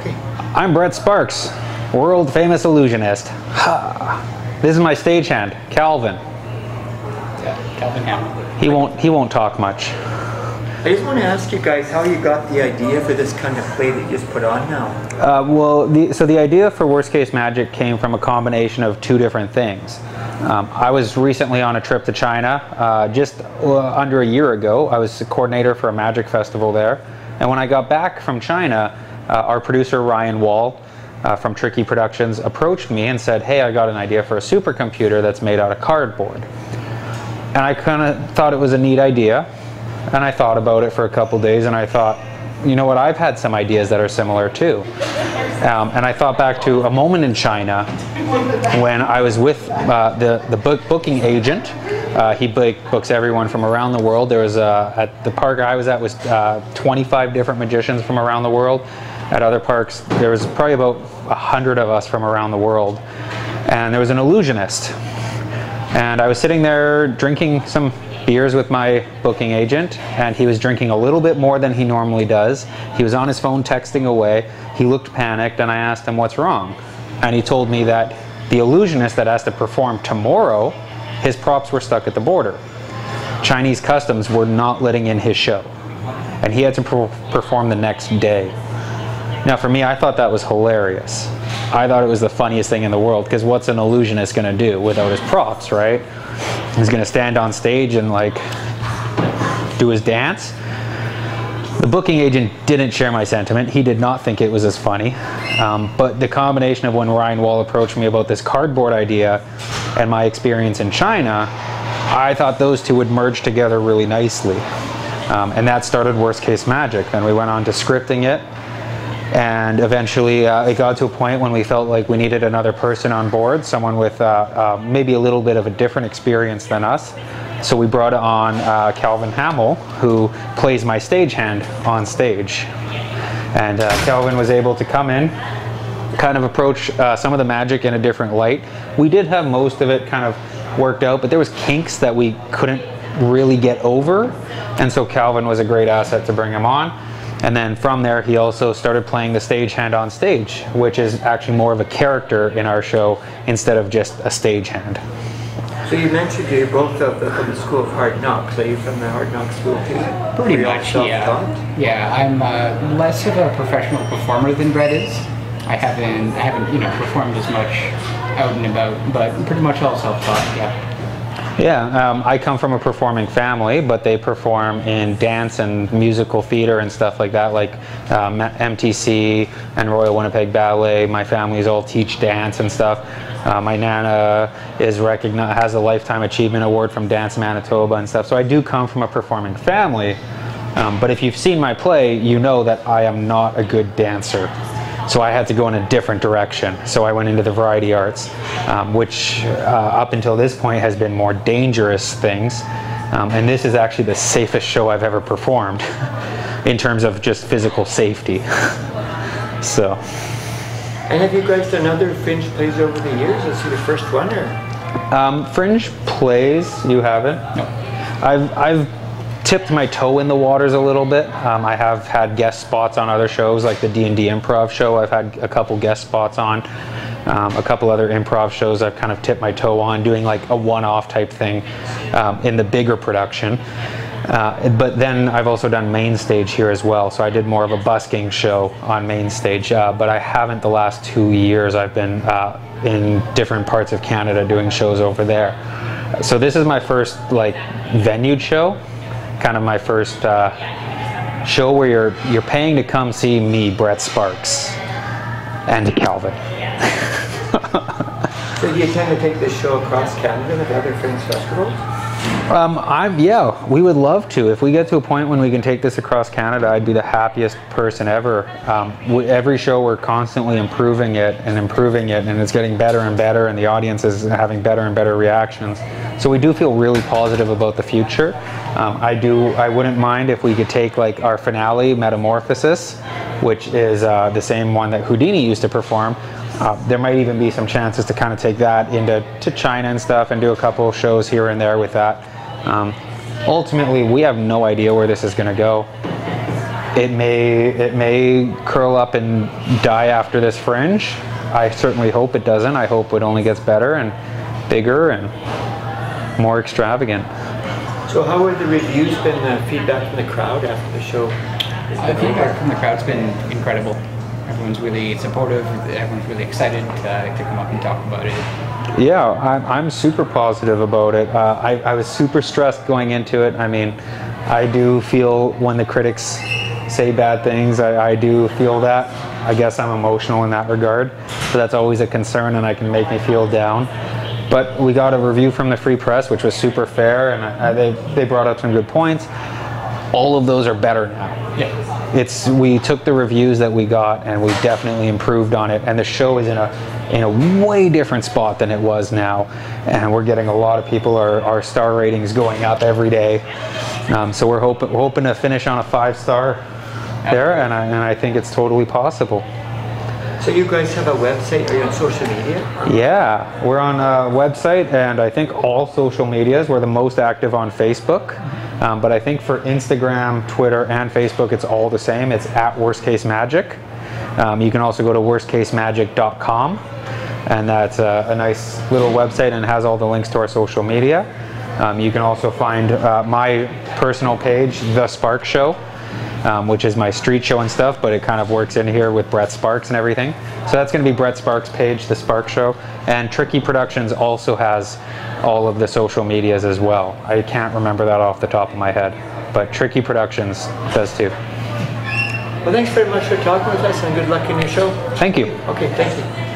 Okay. I'm Brett Sparks, world famous illusionist. Ha. This is my stagehand, Calvin. Yeah, Calvin Hamel. He won't talk much. I just want to ask you guys how you got the idea for this kind of play that you just put on now. So the idea for Worst Case Magic came from a combination of two different things. I was recently on a trip to China, just under a year ago. I was a coordinator for a magic festival there. And when I got back from China, our producer Ryan Wall from Tricky Productions approached me and said, hey, I got an idea for a supercomputer that's made out of cardboard. And I kind of thought it was a neat idea. And I thought about it for a couple days, and I thought, you know what, I've had some ideas that are similar too. And I thought back to a moment in China when I was with the booking agent. He books everyone from around the world. There was, at the park I was at was 25 different magicians from around the world. At other parks, there was probably about 100 of us from around the world. And there was an illusionist. And I was sitting there drinking some beers with my booking agent, and he was drinking a little bit more than he normally does. He was on his phone texting away. He looked panicked, and I asked him what's wrong. And he told me that the illusionist that has to perform tomorrow, his props were stuck at the border. Chinese customs were not letting in his show, and he had to perform the next day. Now for me, I thought that was hilarious. I thought it was the funniest thing in the world, because what's an illusionist going to do without his props, right? He's going to stand on stage and like do his dance. The booking agent didn't share my sentiment. He did not think it was as funny. But the combination of when Ryan Wall approached me about this cardboard idea and my experience in China, I thought those two would merge together really nicely. And that started Worst Case Magic. Then we went on to scripting it. And eventually it got to a point when we felt like we needed another person on board, someone with maybe a little bit of a different experience than us. So we brought on Calvin Hamel, who plays my stagehand on stage. And Calvin was able to come in, kind of approach some of the magic in a different light. We did have most of it kind of worked out, but there was kinks that we couldn't really get over. And so Calvin was a great asset to bring him on. And then from there, he also started playing the stagehand on stage, which is actually more of a character in our show instead of just a stagehand. So you mentioned you're both from the School of Hard Knocks. Are you from the Hard Knocks School too? Pretty much, yeah. Yeah, I'm less of a professional performer than Brett is. I haven't performed as much out and about, but pretty much all self-taught, yeah. Yeah, I come from a performing family, but they perform in dance and musical theater and stuff like that, like MTC and Royal Winnipeg Ballet. My families all teach dance and stuff. My Nana is has a Lifetime Achievement Award from Dance Manitoba and stuff. So I do come from a performing family, but if you've seen my play, you know that I am not a good dancer. So I had to go in a different direction. So I went into the variety arts, which up until this point has been more dangerous things. And this is actually the safest show I've ever performed in terms of just physical safety. So. And have you guys done other Fringe plays over the years? Is this your first one, or? Fringe plays, you haven't? No. I've tipped my toe in the waters a little bit. I have had guest spots on other shows, like the D&D Improv show. I've had a couple guest spots on. A couple other improv shows I've kind of tipped my toe on, doing like a one-off type thing in the bigger production. But then I've also done main stage here as well. So I did more of a busking show on main stage, but I haven't the last 2 years. I've been in different parts of Canada doing shows over there. So this is my first like venued show. Kind of my first show where you're paying to come see me, Brett Sparks, and Calvin. So do you tend to take this show across Canada to other Fringe festivals? Yeah, we would love to. If we get to a point when we can take this across Canada, I'd be the happiest person ever. Every show we're constantly improving it, and it's getting better and better, and the audience is having better and better reactions. So we do feel really positive about the future. I wouldn't mind if we could take like our finale, Metamorphosis, which is the same one that Houdini used to perform. There might even be some chances to kind of take that into China and stuff and do a couple of shows here and there with that. Ultimately, we have no idea where this is going to go. It may curl up and die after this fringe. I certainly hope it doesn't. I hope it only gets better and bigger and more extravagant. So how have the reviews been, feedback from the crowd after the show? Feedback from the crowd's been incredible. Everyone's really supportive. Everyone's really excited to come up and talk about it. Yeah, I'm super positive about it. I was super stressed going into it. I mean, I do feel when the critics say bad things, I do feel that. I guess I'm emotional in that regard. So that's always a concern, and it can make me feel down. But we got a review from the Free Press, which was super fair, and they brought up some good points. All of those are better now. Yeah. We took the reviews that we got and we definitely improved on it, and the show is in a way different spot than it was now, and we're getting a lot of people, our star ratings going up every day. So we're hoping to finish on a 5-star there, and I think it's totally possible. So you guys have a website? Are you on social media? Yeah, we're on a website, and I think all social medias. We're the most active on Facebook, but I think for Instagram, Twitter, and Facebook, it's all the same. It's at Worst Case Magic. You can also go to worstcasemagic.com, and that's a nice little website and has all the links to our social media. You can also find my personal page, The Spark Show, which is my street show and stuff, but it kind of works in here with Brett Sparks and everything. So that's going to be Brett Sparks' page, The Spark Show. And Tricky Productions also has all of the social medias as well. I can't remember that off the top of my head, but Tricky Productions does too. Well, thanks very much for talking with us, and good luck in your show. Thank you. Okay, thank you.